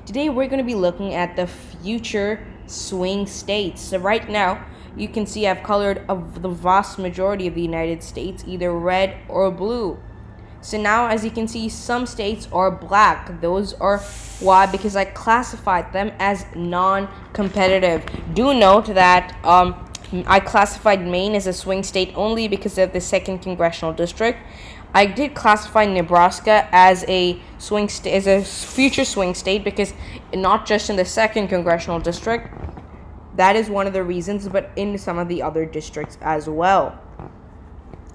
Today we're going to be looking at the future swing states. So right now, you can see I've colored the vast majority of the United States, either red or blue. So now, as you can see, some states are black. Those are why? Because I classified them as non-competitive. Do note that I classified Maine as a swing state only because of the 2nd congressional district. I did classify Nebraska as a swing as a future swing state because not just in the 2nd congressional district. That is one of the reasons, but in some of the other districts as well.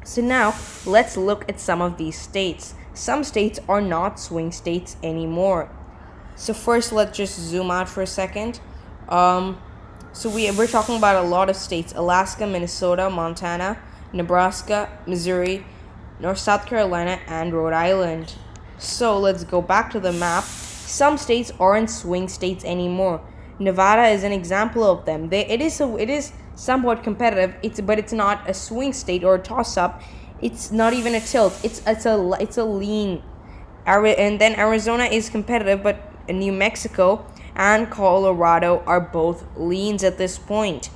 So now, let's look at some of these states. Some states are not swing states anymore. So first, let's just zoom out for a second. So we're talking about a lot of states: Alaska, Minnesota, Montana, Nebraska, Missouri, South Carolina, and Rhode Island. So let's go back to the map. Some states aren't swing states anymore. Nevada is an example of them. It is somewhat competitive. But it's not a swing state or a toss-up. It's not even a tilt. It's a lean. And then Arizona is competitive, but New Mexico and Colorado are both leans at this point.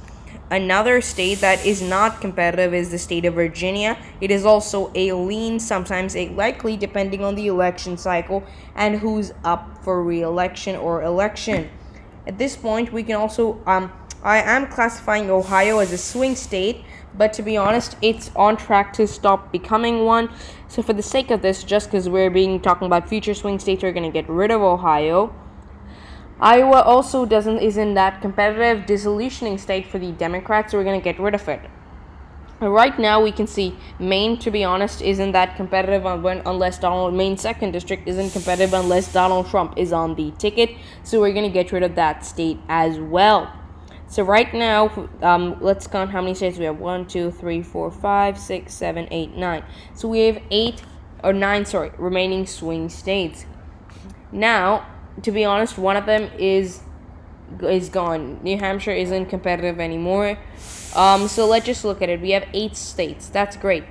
Another state that is not competitive is the state of Virginia. It is also a lean, sometimes a likely, depending on the election cycle and who's up for re-election or election. At this point, we can also, I am classifying Ohio as a swing state, but to be honest, it's on track to stop becoming one. So for the sake of this, just because we're talking about future swing states, we're going to get rid of Ohio. Iowa also isn't that competitive, disillusioning state for the Democrats, so we're going to get rid of it. Right now, we can see Maine, to be honest, isn't that competitive unless Maine 2nd district isn't competitive unless Donald Trump is on the ticket. So we're going to get rid of that state as well. So right now, let's count how many states we have. 1, 2, 3, 4, 5, 6, 7, 8, 9. So we have 9 remaining swing states. Now, to be honest, one of them is gone. New Hampshire isn't competitive anymore. So let's just look at it. We have 8 states. That's great.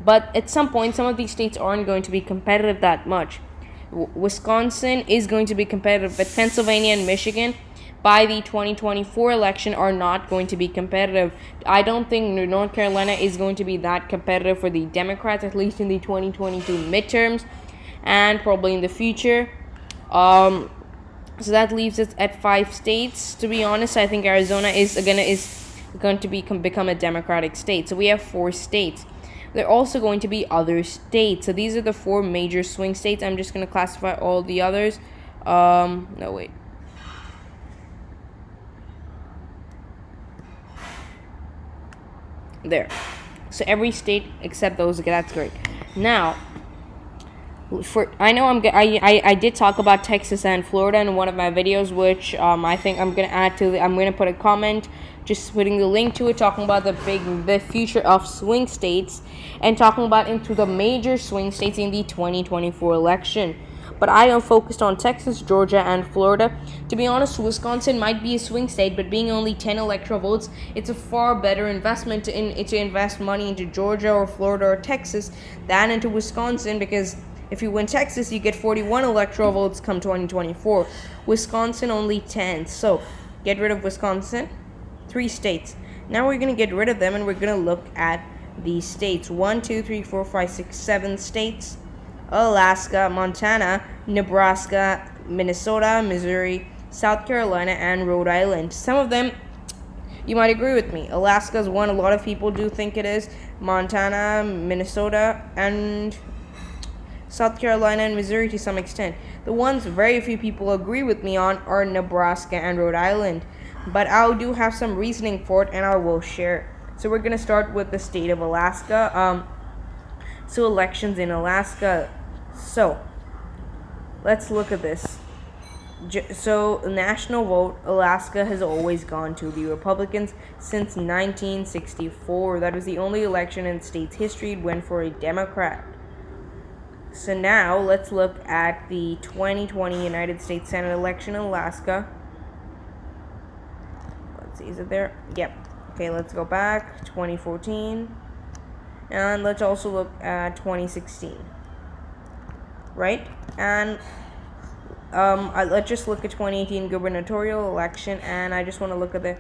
But at some point, some of these states aren't going to be competitive that much. Wisconsin is going to be competitive, but Pennsylvania and Michigan, by the 2024 election, are not going to be competitive. I don't think North Carolina is going to be that competitive for the Democrats, at least in the 2022 midterms, and probably in the future. So that leaves us at 5 states. To be honest, I think Arizona is going to become a Democratic state. So we have 4 states. There are also going to be other states. So these are the 4 major swing states. I'm just going to classify all the others. No, wait. There. So every state except those. Okay, that's great. Now, I did talk about Texas and Florida in one of my videos, which I think I'm gonna put a comment, just putting the link to it, talking about the future of swing states and talking about into the major swing states in the 2024 election. But I am focused on Texas, Georgia, and Florida. To be honest, Wisconsin might be a swing state, but being only 10 electoral votes, it's a far better investment to invest money into Georgia or Florida or Texas than into Wisconsin, because if you win Texas, you get 41 electoral votes come 2024. Wisconsin only 10. So get rid of Wisconsin. 3 states. Now we're going to get rid of them, and we're going to look at these states. 1, 2, 3, 4, 5, 6, 7 states. Alaska, Montana, Nebraska, Minnesota, Missouri, South Carolina, and Rhode Island. Some of them, you might agree with me. Alaska is one a lot of people do think it is. Montana, Minnesota, and South Carolina and Missouri to some extent. The ones very few people agree with me on are Nebraska and Rhode Island. But I do have some reasoning for it, and I will share. So we're going to start with the state of Alaska. So elections in Alaska. So let's look at this. So national vote, Alaska has always gone to the Republicans since 1964. That was the only election in the state's history it went for a Democrat. So now let's look at the 2020 United States Senate election in Alaska. Let's see, is it there? Yep. Okay, let's go back. 2014. And let's also look at 2016. Right? And Let's just look at 2018 gubernatorial election, and I just want to look at the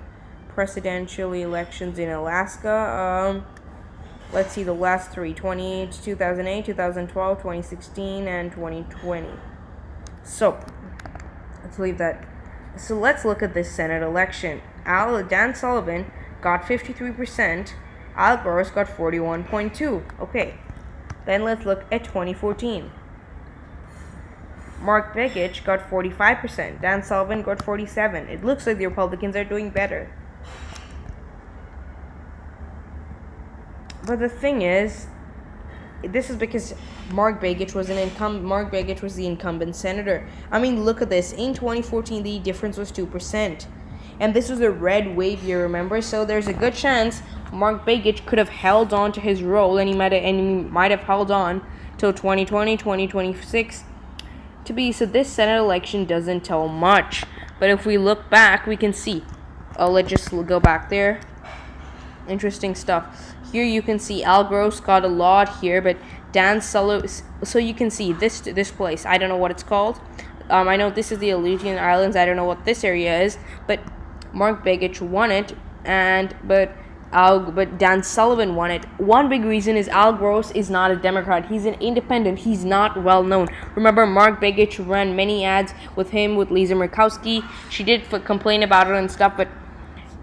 presidential elections in Alaska. Let's see the last three: 2008, 2012, 2016, and 2020. So let's leave that. So let's look at this Senate election. Dan Sullivan got 53%. Al Gross got 41.2%. Okay. Then let's look at 2014. Mark Begich got 45%. Dan Sullivan got 47%. It looks like the Republicans are doing better. But the thing is, this is because Mark Begich was the incumbent senator. I mean, look at this. In 2014, the difference was 2%. And this was a red wave year, remember? So there's a good chance Mark Begich could have held on to his role, and he might have held on till 2020, 2026 to be. So this Senate election doesn't tell much. But if we look back, we can see. Let's just go back there. Interesting stuff. Here you can see Al Gross got a lot here, but Dan Sullivan. So you can see this place. I don't know what it's called. I know this is the Aleutian Islands. I don't know what this area is, but Mark Begich won it, but Dan Sullivan won it. One big reason is Al Gross is not a Democrat. He's an independent. He's not well known. Remember, Mark Begich ran many ads with Lisa Murkowski. She did complain about it and stuff, but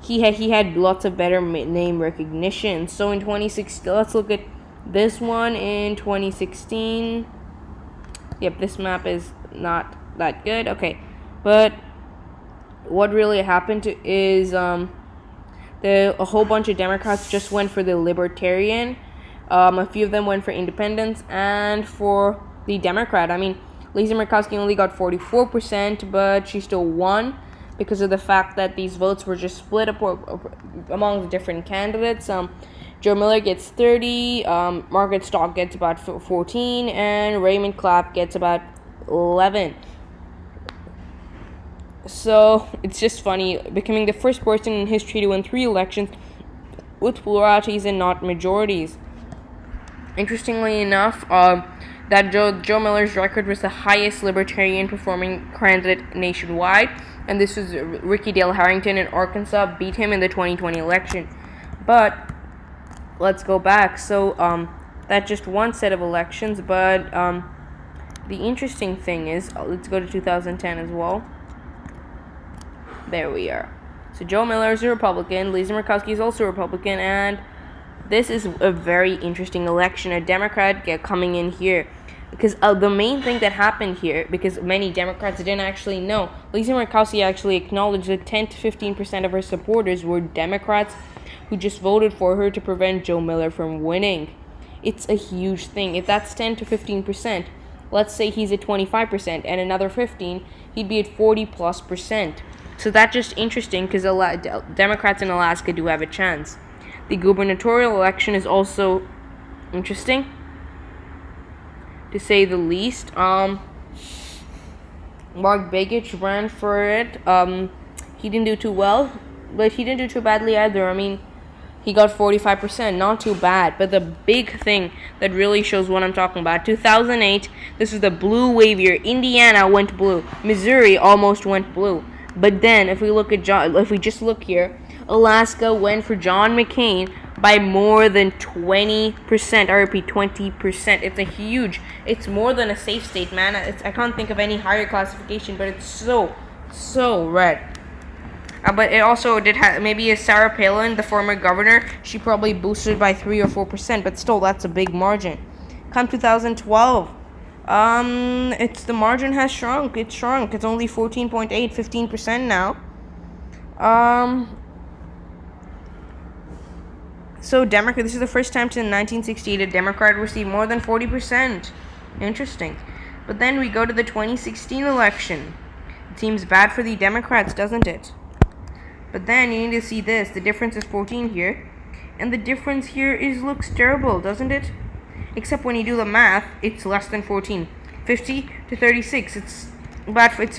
he had lots of better name recognition. So in 2016, let's look at this one in 2016. Yep, this map is not that good. Okay, but what really happened is a whole bunch of Democrats just went for the Libertarian. A few of them went for Independents and for the Democrat. I mean, Lisa Murkowski only got 44%, but she still won because of the fact that these votes were just split up among the different candidates. Joe Miller gets 30, Margaret Stock gets about 14, and Raymond Clapp gets about 11. So it's just funny, becoming the first person in history to win 3 elections with pluralities and not majorities. Interestingly enough, that Joe Miller's record was the highest Libertarian performing candidate nationwide, and this was Ricky Dale Harrington in Arkansas beat him in the 2020 election. But let's go back. So that's just one set of elections, but the interesting thing is, let's go to 2010 as well. There we are. So Joe Miller is a Republican, Lisa Murkowski is also a Republican, and this is a very interesting election. A Democrat coming in here. Because the main thing that happened here, because many Democrats didn't actually know, Lisa Murkowski actually acknowledged that 10 to 15% of her supporters were Democrats who just voted for her to prevent Joe Miller from winning. It's a huge thing. If that's 10 to 15%, let's say he's at 25% and another 15, he'd be at 40+%. So that's just interesting because Democrats in Alaska do have a chance. The gubernatorial election is also interesting, to say the least. Mark Begich ran for it. He didn't do too well, but he didn't do too badly either. I mean, he got 45%, not too bad. But the big thing that really shows what I'm talking about, 2008, this was the blue wave year. Indiana went blue. Missouri almost went blue. But then, if we just look here, Alaska went for John McCain by more than 20%. I repeat, 20%. It's more than a safe state, man. I can't think of any higher classification, but it's so red. But it also did have, maybe Sarah Palin, the former governor, she probably boosted by 3 or 4%, but still, that's a big margin. Come 2012, the margin has shrunk. It's shrunk. It's only 14.8, 15% now. So Democrat, this is the first time since 1968 a Democrat received more than 40%. Interesting. But then we go to the 2016 election. It seems bad for the Democrats, doesn't it? But then you need to see this. The difference is 14 here. And the difference here looks terrible, doesn't it? Except when you do the math, it's less than 14. 50 to 36. It's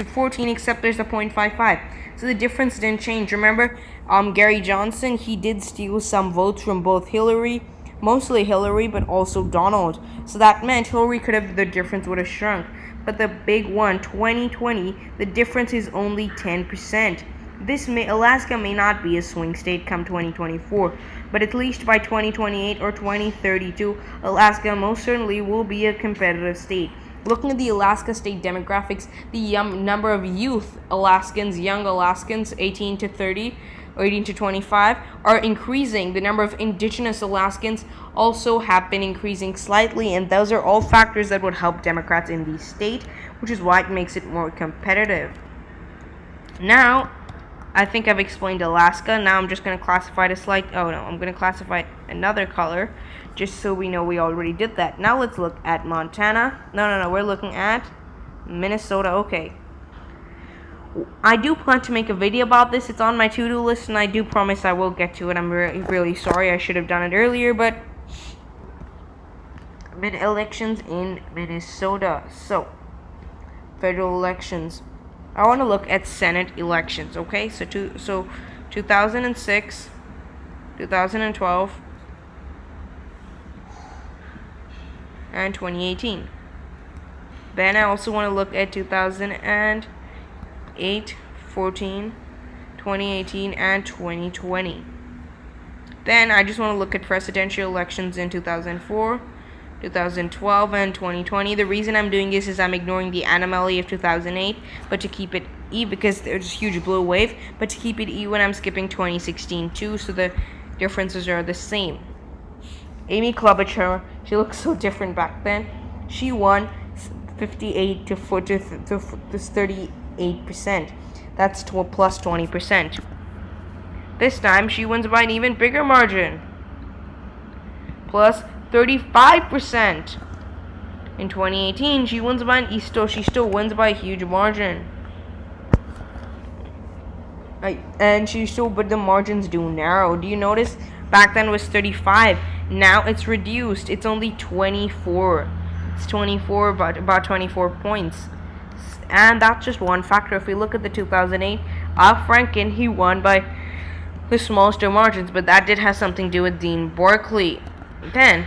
14, except there's a 0.55. So the difference didn't change. Remember, Gary Johnson, he did steal some votes from both mostly Hillary, but also Donald. So that meant the difference would have shrunk. But the big one, 2020, the difference is only 10%. Alaska may not be a swing state come 2024, but at least by 2028 or 2032, Alaska most certainly will be a competitive state. Looking at the Alaska state demographics, the number of young Alaskans, 18 to 30 or 18 to 25, are increasing. The number of indigenous Alaskans also have been increasing slightly, and those are all factors that would help Democrats in the state, which is why it makes it more competitive. Now, I think I've explained Alaska. Now I'm just going to classify it as I'm going to classify another color, just so we know we already did that. Now let's look at Montana. No, we're looking at Minnesota. Okay. I do plan to make a video about this. It's on my to-do list, and I do promise I will get to it. I'm really sorry. I should have done it earlier, but elections in Minnesota. So, federal elections. I want to look at Senate elections, okay? So 2006, 2012, and 2018. Then I also want to look at 2008, 14, 2018, and 2020. Then I just want to look at presidential elections in 2004, 2012, and 2020. The reason I'm doing this is I'm ignoring the anomaly of 2008, but to keep it E, because there's a huge blue wave, but to keep it even, I'm skipping 2016 too, so the differences are the same. Amy Klobuchar, she looks so different back then. She won 58 to 38%. That's plus 20%. This time, she wins by an even bigger margin, plus 35%. In 2018, she still wins by a huge margin. But the margins do narrow. Do you notice? Back then it was 35. Now it's reduced. It's only 24. It's 24, but about 24 points. And that's just one factor. If we look at the 2008, Al Franken, he won by the smallest of margins, but that did have something to do with Dean Barkley. Then,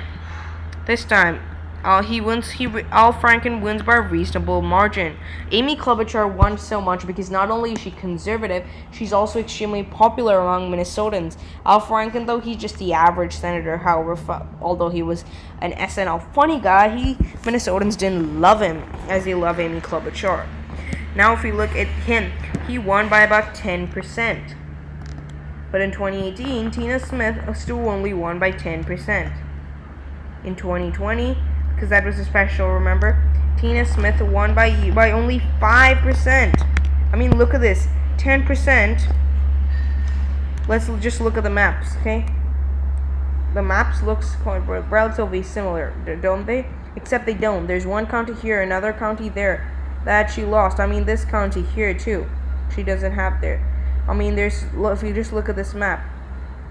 this time, Al Franken wins by a reasonable margin. Amy Klobuchar won so much because not only is she conservative, she's also extremely popular among Minnesotans. Al Franken, though, he's just the average senator. However, although he was an SNL funny guy, Minnesotans didn't love him as they love Amy Klobuchar. Now, if we look at him, he won by about 10%. But in 2018, Tina Smith still only won by 10%. In 2020, because that was a special, remember? Tina Smith won by only 5%. I mean, look at this. 10%. Let's just look at the maps, okay? The maps looks quite relatively similar, don't they? Except they don't. There's one county here, another county there that she lost. I mean, this county here, too. She doesn't have there. I mean, if you just look at this map,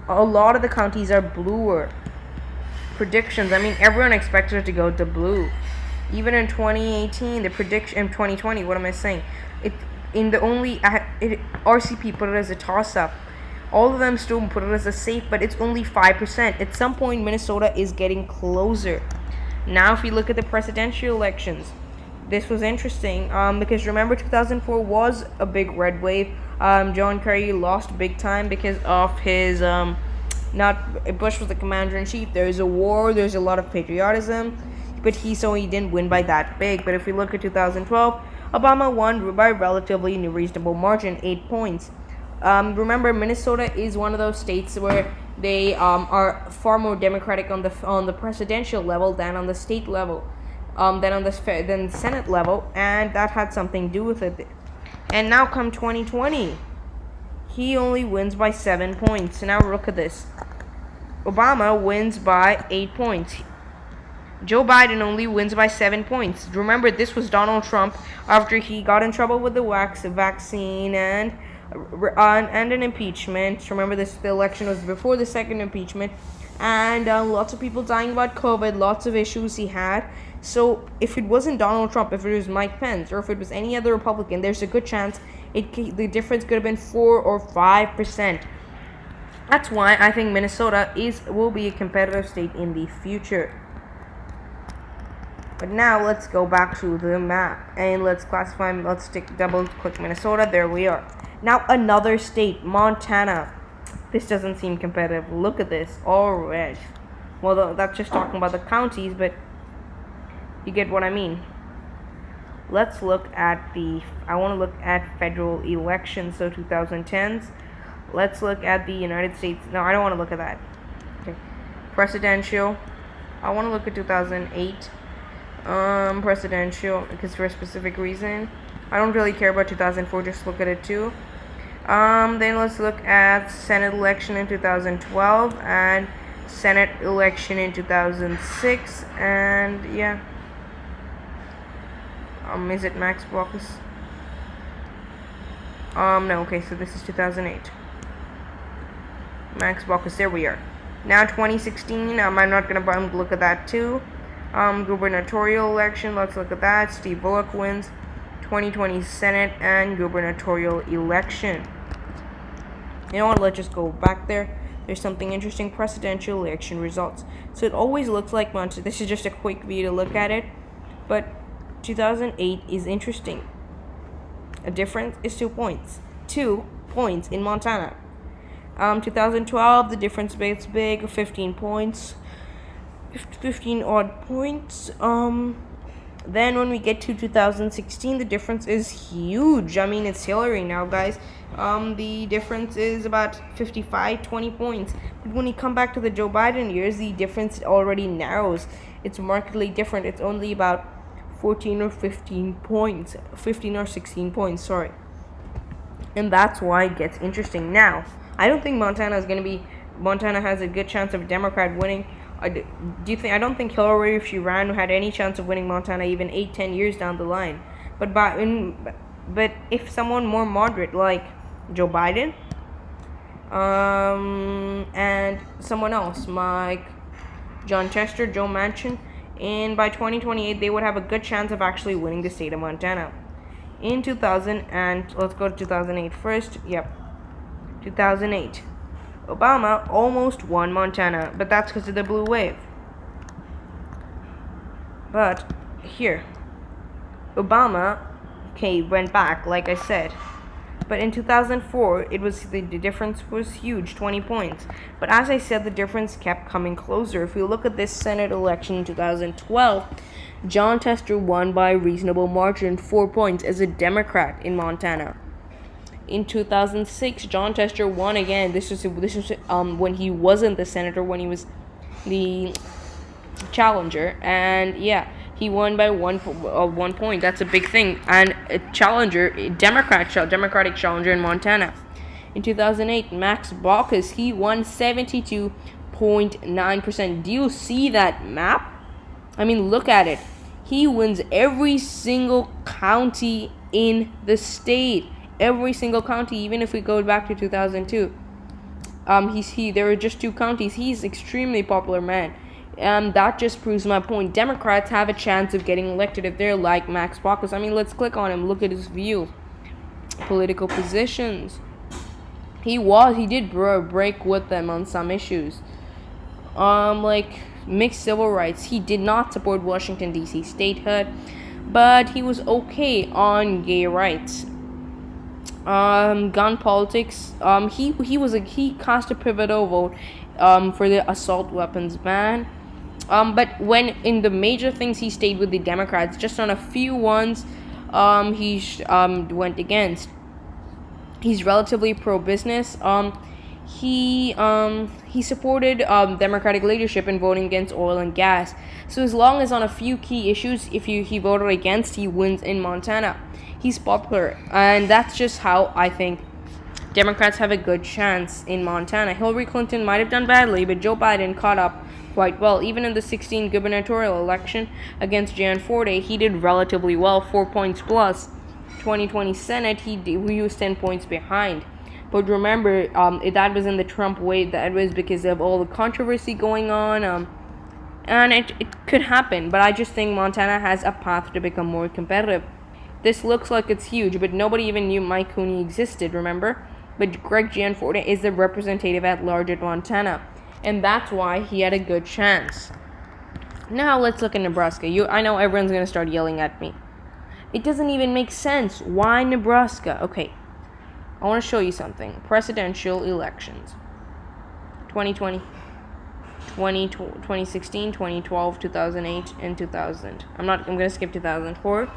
a lot of the counties are bluer. Predictions, I mean, everyone expected her to go to blue. Even in 2018, in 2020, what am I saying? RCP put it as a toss-up. All of them still put it as a safe, but it's only 5%. At some point, Minnesota is getting closer. Now, if you look at the presidential elections, this was interesting because remember 2004 was a big red wave. John Kerry lost big time because of his Bush was the commander-in-chief. There's a war, there's a lot of patriotism, but he didn't win by that big. But if we look at 2012, Obama won by a relatively reasonable margin, 8 points. Remember, Minnesota is one of those states where they are far more democratic on the presidential level than on the state level, than the Senate level, and that had something to do with it. And now come 2020. He only wins by 7 points. Now look at this. Obama wins by 8 points. Joe Biden only wins by 7 points. Remember, this was Donald Trump after he got in trouble with the vaccine and an impeachment. Remember, the election was before the second impeachment. And lots of people dying about COVID, lots of issues he had. So if it wasn't Donald Trump, if it was Mike Pence, or if it was any other Republican, there's a good chance the difference could have been 4 or 5%. That's why I think Minnesota will be a competitive state in the future. But now let's go back to the map and let's classify. Let's double click Minnesota. There we are. Now another state, Montana. This doesn't seem competitive. Look at this, all red. Well, that's just talking about the counties, but you get what I mean. Let's look at I want to look at federal elections, so 2010s. Let's look at the United States. No, I don't want to look at that. Okay. Presidential. I want to look at 2008. Presidential, because for a specific reason. I don't really care about 2004, just look at it too. Then let's look at Senate election in 2012 and Senate election in 2006, and yeah. Is it Max Baucus? No, okay, so this is 2008. Max Baucus, there we are. Now 2016, I'm not gonna look at that too. Gubernatorial election, let's look at that. Steve Bullock wins. 2020 Senate and gubernatorial election. You know what, let's just go back there. There's something interesting, presidential election results. So it always looks like Montana. This is just a quick video to look at it, but 2008 is interesting. A difference is 2 points. 2 points in Montana. 2012, the difference is big, 15 points. 15 odd points. Then when we get to 2016, the difference is huge. I mean, it's Hillary now, guys. The difference is about 20 points. But when you come back to the Joe Biden years, the difference already narrows. It's markedly different. It's only about 14 or 15 points. 15 or 16 points, sorry. And that's why it gets interesting. Now, I don't think Montana has a good chance of a Democrat winning. I don't think Hillary, if she ran, had any chance of winning Montana even 8-10 years down the line. But if someone more moderate like Joe Biden, and someone else like John Chester, Joe Manchin, and by 2028 they would have a good chance of actually winning the state of Montana. In 2000, and let's go to 2008 first. Yep, 2008. Obama almost won Montana, but that's because of the blue wave. But here, Obama, went back, like I said. But in 2004, the difference was huge, 20 points. But as I said, the difference kept coming closer. If we look at this Senate election in 2012, John Tester won by a reasonable margin, 4 points, as a Democrat in Montana. In 2006, John Tester won again. This was when he wasn't the senator, when he was the challenger, and yeah, he won by 1 point. That's a big thing. And a Democratic challenger in Montana. In 2008, Max Baucus, he won 72.9%. Do you see that map? I mean, look at it. He wins every single county in the state. Every single county, even if we go back to 2002. There were just 2 counties. He's extremely popular man. That just proves my point. Democrats have a chance of getting elected if they're like Max Baucus. I mean, let's click on him. Look at his view. Political positions. He did break with them on some issues. Like mixed civil rights. He did not support Washington, D.C. statehood, but he was okay on gay rights. Gun politics. He cast a pivotal vote for the assault weapons ban. But when in the major things, he stayed with the Democrats. Just on a few ones, he went against. He's relatively pro-business. He supported Democratic leadership in voting against oil and gas. So as long as on a few key issues, if he voted against, he wins in Montana. He's popular, and that's just how I think Democrats have a good chance in Montana. Hillary Clinton might have done badly, but Joe Biden caught up quite well. Even in the 2016 gubernatorial election against Jan Forte, he did relatively well, 4 points plus. 2020 Senate, he was 10 points behind. But remember, that was in the Trump wave. That was because of all the controversy going on, and it could happen. But I just think Montana has a path to become more competitive. This looks like it's huge, but nobody even knew Mike Cooney existed, remember? But Greg Gianforte is the representative at large at Montana, and that's why he had a good chance. Now let's look at Nebraska. I know everyone's going to start yelling at me. It doesn't even make sense. Why Nebraska? Okay, I want to show you something. Presidential elections. 2020, 2016, 2012, 2008, and 2000. I'm going to skip 2004.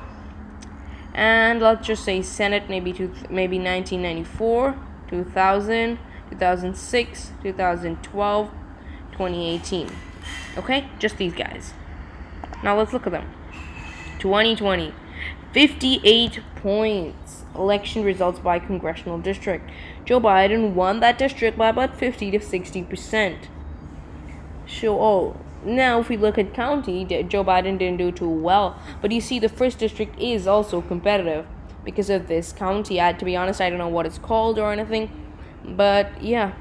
And let's just say Senate, maybe 1994, 2000, 2006, 2012, 2018. Okay? Just these guys. Now let's look at them. 2020, 58 points. Election results by congressional district. Joe Biden won that district by about 50 to 60%. Now if we look at county, Joe Biden didn't do too well. But you see, the first district is also competitive because of this county. To be honest, I don't know what it's called or anything. But yeah.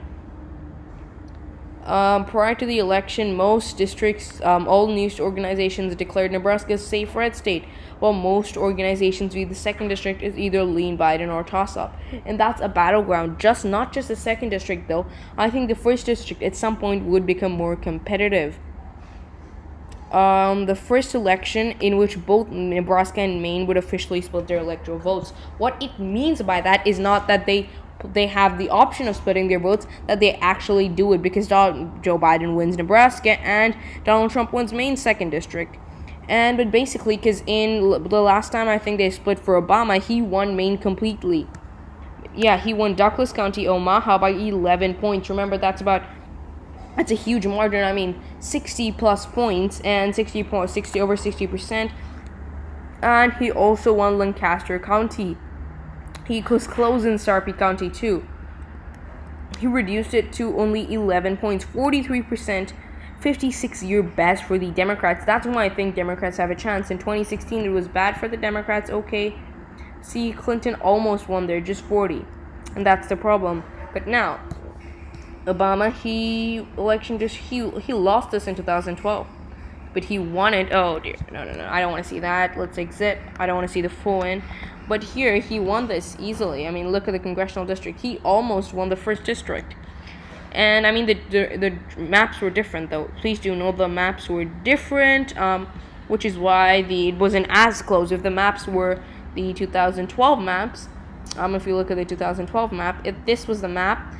Prior to the election, most districts, all news organizations declared Nebraska a safe red state, while most organizations view the second district as either lean Biden or toss-up. And that's a battleground, not just the second district though. I think the first district at some point would become more competitive. The first election in which both Nebraska and Maine would officially split their electoral votes. What it means by that is not that they have the option of splitting their votes, that they actually do it, because Joe Biden wins Nebraska and Donald Trump wins Maine's second district. But basically, because in the last time I think they split for Obama, he won Maine completely. Yeah, he won Douglas County, Omaha by 11 points. Remember, that's a huge margin. I mean, 60 plus points and 60 over 60%. And he also won Lancaster County. He was close in Sarpy County too. He reduced it to only 11 points, 43%, 56-year best for the Democrats. That's why I think Democrats have a chance. In 2016, it was bad for the Democrats. Okay, see, Clinton almost won there, just 40, and that's the problem. But now, Obama, he lost this in 2012. But he won it. Oh dear, no, I don't want to see that. Let's exit. I don't want to see the full win. But here, he won this easily. I mean, look at the congressional district. He almost won the first district. And I mean, the maps were different, though. Please do know the maps were different, which is why it wasn't as close. If the maps were the 2012 maps, if you look at the 2012 map, if this was the map,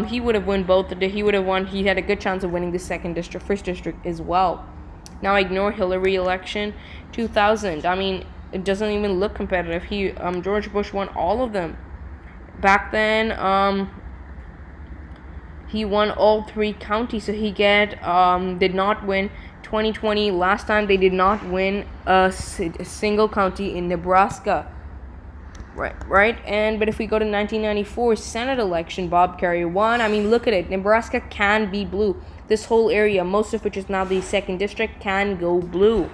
he would have won both. He had a good chance of winning the first district as well. Now ignore Hillary election, 2000. I mean, it doesn't even look competitive. George Bush won all of them. Back then, he won all 3 counties, so he did not win. 2020, last time they did not win a single county in Nebraska. Right. But if we go to 1994 Senate election, Bob Kerrey won. I mean, look at it. Nebraska can be blue. This whole area, most of which is now the second district, can go blue.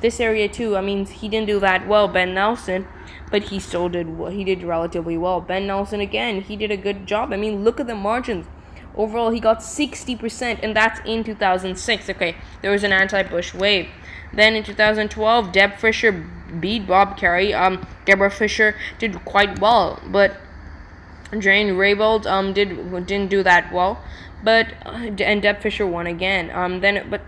This area too, I mean, he didn't do that well, Ben Nelson, but he still did well. He did relatively well. Ben Nelson, again, he did a good job. I mean, look at the margins. Overall, he got 60%, and that's in 2006. Okay, there was an anti-Bush wave. Then in 2012, Deb Fischer beat Bob Kerrey. Deborah Fisher did quite well, but Jane Raybould didn't do that well. But and Deb Fischer won again. But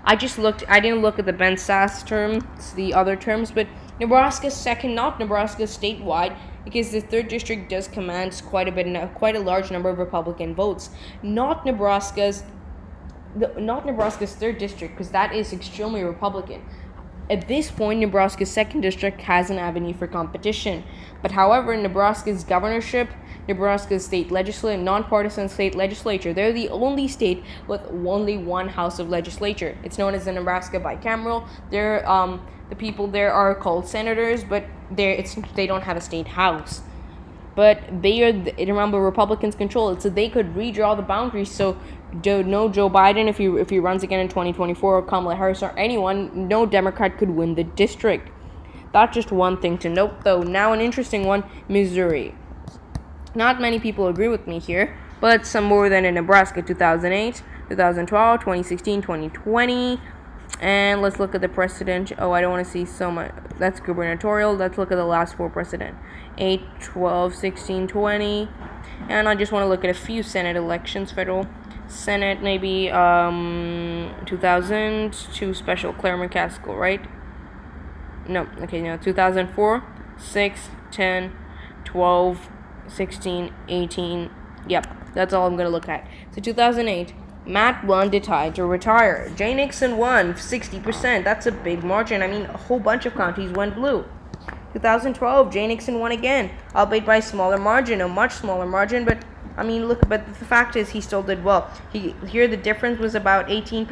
I didn't look at the Ben Sass terms, the other terms, but Nebraska's second, not Nebraska statewide, because the third district does command quite a large number of Republican votes. Not Nebraska's third district, because that is extremely Republican. At this point, Nebraska's second district has an avenue for competition. But however, Nebraska's governorship, Nebraska's state legislature, nonpartisan state legislature, they're the only state with only one house of legislature. It's known as the Nebraska bicameral. The people there are called senators, but they don't have a state house. But remember, Republicans control it, so they could redraw the boundaries. So Joe Biden, if he runs again in 2024, or Kamala Harris, or anyone, no Democrat could win the district. That's just one thing to note, though. Now an interesting one, Missouri. Not many people agree with me here, but some more than in Nebraska, 2008, 2012, 2016, 2020. And let's look at the president. Oh, I don't want to see so much. That's gubernatorial. Let's look at the last 4 president. 8, 12, 16, 20. And I just want to look at a few Senate elections, federal. Senate maybe 2002 special Claire McCaskill, right? No, 2004, 6, 10, 12, 16, 18. Yep, that's all I'm going to look at. So 2008, Matt Blunt decided to retire. Jay Nixon won 60%. That's a big margin. I mean, a whole bunch of counties went blue. 2012, Jay Nixon won again, albeit by a smaller margin, a much smaller margin, but I mean, look, but the fact is he still did well. Here the difference was about 18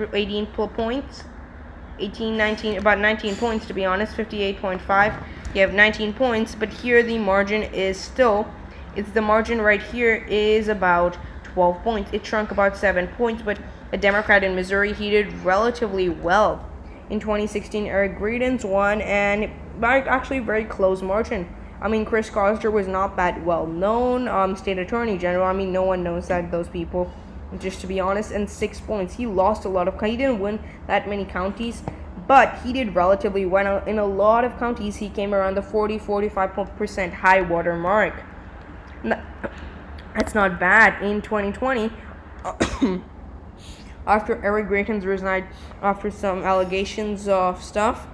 points. 19, about 19 points to be honest, 58.5. You have 19 points, but here the margin is still, the margin right here is about 12 points. It shrunk about 7 points, but a Democrat in Missouri, he did relatively well. In 2016, Eric Greedens won, and by actually very close margin. I mean, Chris Koster was not that well known, state attorney general. I mean, no one knows that, those people, just to be honest. And 6 points. He lost a lot of, he didn't win that many counties, but he did relatively well in a lot of counties. He came around the 45% high water mark. That's not bad. In 2020, after Eric Greitens resigned after some allegations of stuff,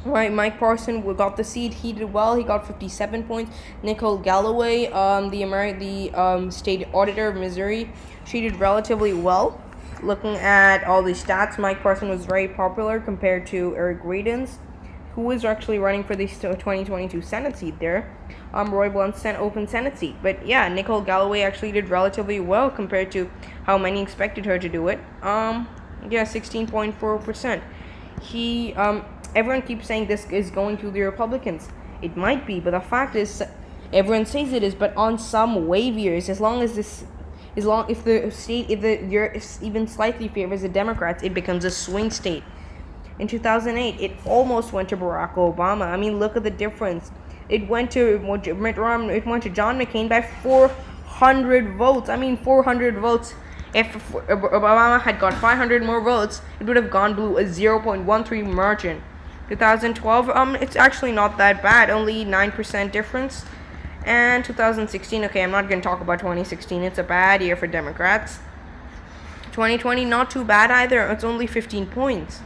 Mike Parson got the seat. He did well. He got 57 points. Nicole Galloway, the state auditor of Missouri, she did relatively well. Looking at all the stats, Mike Parson was very popular compared to Eric Greitens, who was actually running for the 2022 Senate seat there. Roy Blunt's open Senate seat. But yeah, Nicole Galloway actually did relatively well compared to how many expected her to do it. 16.4%. Everyone keeps saying this is going to the Republicans. It might be, but the fact is, everyone says it is, but on some wave years, if the state, if even slightly favors the Democrats, it becomes a swing state. In 2008, it almost went to Barack Obama. I mean, look at the difference. It went to Mitt Romney. It went to John McCain by 400 votes. I mean, 400 votes. If Obama had got 500 more votes, it would have gone blue, a 0.13 margin. 2012, it's actually not that bad, only 9% difference. And 2016, okay, I'm not going to talk about 2016. It's a bad year for Democrats. 2020, not too bad either. It's only 15 points.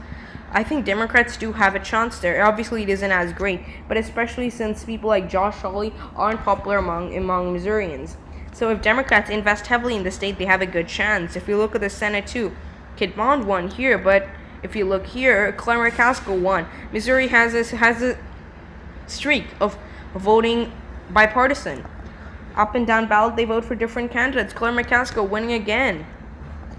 I think Democrats do have a chance there. Obviously, it isn't as great, but especially since people like Josh Hawley aren't popular among Missourians. So if Democrats invest heavily in the state, they have a good chance. If you look at the Senate too, Kit Bond won here, but if you look here, Claire McCaskill won. Missouri has a streak of voting bipartisan. Up and down ballot, they vote for different candidates. Claire McCaskill winning again.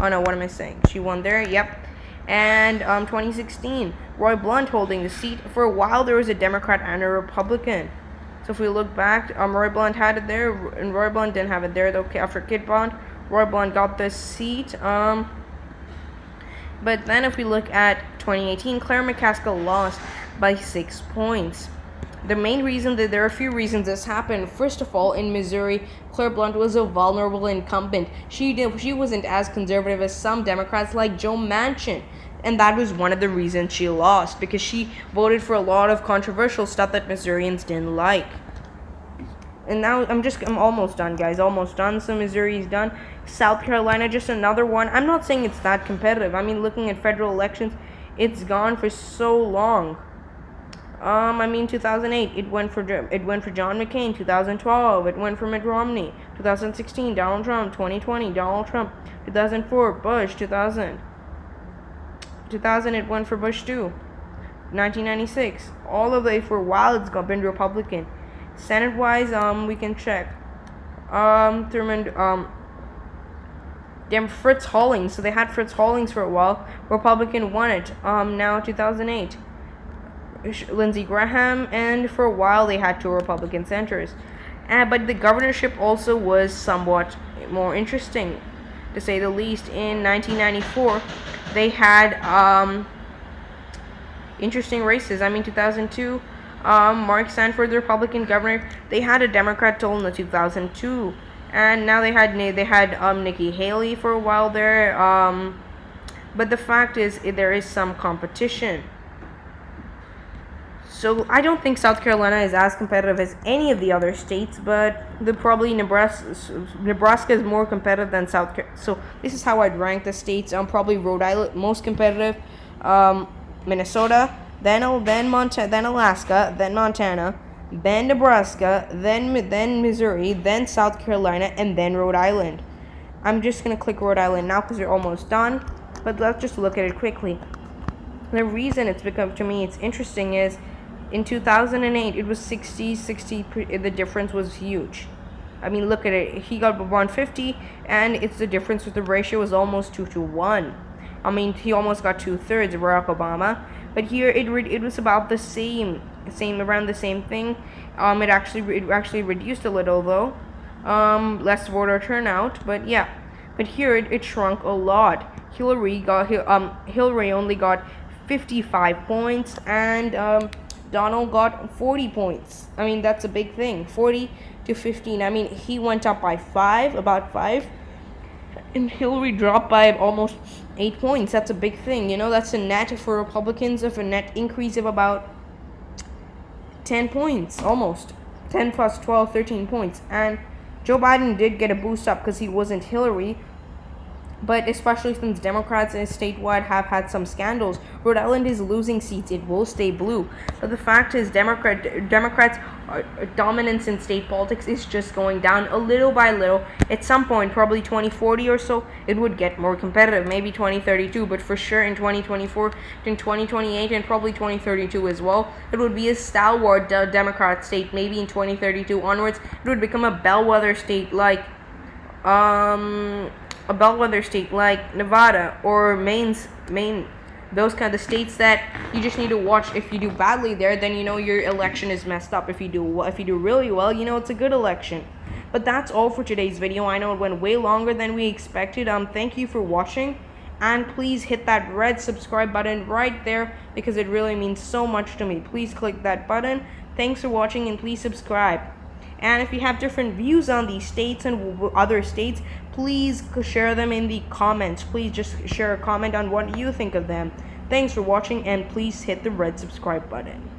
Oh no, what am I saying? She won there, yep. And 2016, Roy Blunt holding the seat. For a while, there was a Democrat and a Republican. So if we look back, Roy Blunt had it there, and Roy Blunt didn't have it there, though. After Kit Bond, Roy Blunt got the seat. But then if we look at 2018, Claire McCaskill lost by 6 points. The main reason that there are a few reasons this happened. First of all, in Missouri, Claire Blunt was a vulnerable incumbent. She wasn't as conservative as some Democrats like Joe Manchin. And that was one of the reasons she lost, because she voted for a lot of controversial stuff that Missourians didn't like. And now I'm almost done, guys. Almost done. So Missouri's done. South Carolina, just another one. I'm not saying it's that competitive. I mean, looking at federal elections, it's gone for so long. 2008, it went for John McCain. 2012, it went for Mitt Romney. 2016, Donald Trump. 2020, Donald Trump. 2004, Bush. 2000, it went for Bush too. 1996, all of it for a while it's been Republican. Senate-wise, we can check. Fritz Hollings. So they had Fritz Hollings for a while. Republican won it. Now 2008. Lindsey Graham, and for a while they had two Republican senators. But the governorship also was somewhat more interesting, to say the least. In 1994, they had interesting races. 2002, Mark Sanford, the Republican governor, they had a Democrat toll in the 2002, and now they had Nikki Haley for a while there. But the fact is, there is some competition. So I don't think South Carolina is as competitive as any of the other states, but probably Nebraska is more competitive than South Carolina. So this is how I'd rank the states. Probably Rhode Island most competitive, Minnesota, then Alaska, then Montana, then Nebraska, then Missouri, then South Carolina, and then Rhode Island. I'm just gonna click Rhode Island now because we're almost done. But let's just look at it quickly. The reason it's become, to me, it's interesting is in 2008 it was 60. The difference was huge. I mean, look at it. He got 150, and it's the difference with the ratio was almost 2-1. I mean, he almost got 2/3 of Barack Obama. But here it was about the same around the same thing. It actually reduced a little though. Less voter turnout, but yeah. But here it shrunk a lot. Hillary only got 55 points, and Donald got 40 points. I mean, that's a big thing. 40 to 15. I mean, he went up by about 5, and Hillary dropped by almost 8 points. That's a big thing. That's a net for Republicans of a net increase of about 10 points, almost 10 plus 12, 13 points. And Joe Biden did get a boost up because he wasn't Hillary. But especially since Democrats statewide have had some scandals, Rhode Island is losing seats. It will stay blue. But the fact is, Democrats' dominance in state politics is just going down a little by little. At some point, probably 2040 or so, it would get more competitive. Maybe 2032, but for sure in 2024, in 2028, and probably 2032 as well, it would be a stalwart Democrat state. Maybe in 2032 onwards, it would become a bellwether state like Nevada or Maine, those kind of states that you just need to watch. If you do badly there, then your election is messed up. If you do really well, it's a good election. But that's all for today's video. I know it went way longer than we expected. Thank you for watching, and please hit that red subscribe button right there because it really means so much to me. Please click that button. Thanks for watching, and please subscribe. And if you have different views on these states and other states, please share them in the comments. Please just share a comment on what you think of them. Thanks for watching, and please hit the red subscribe button.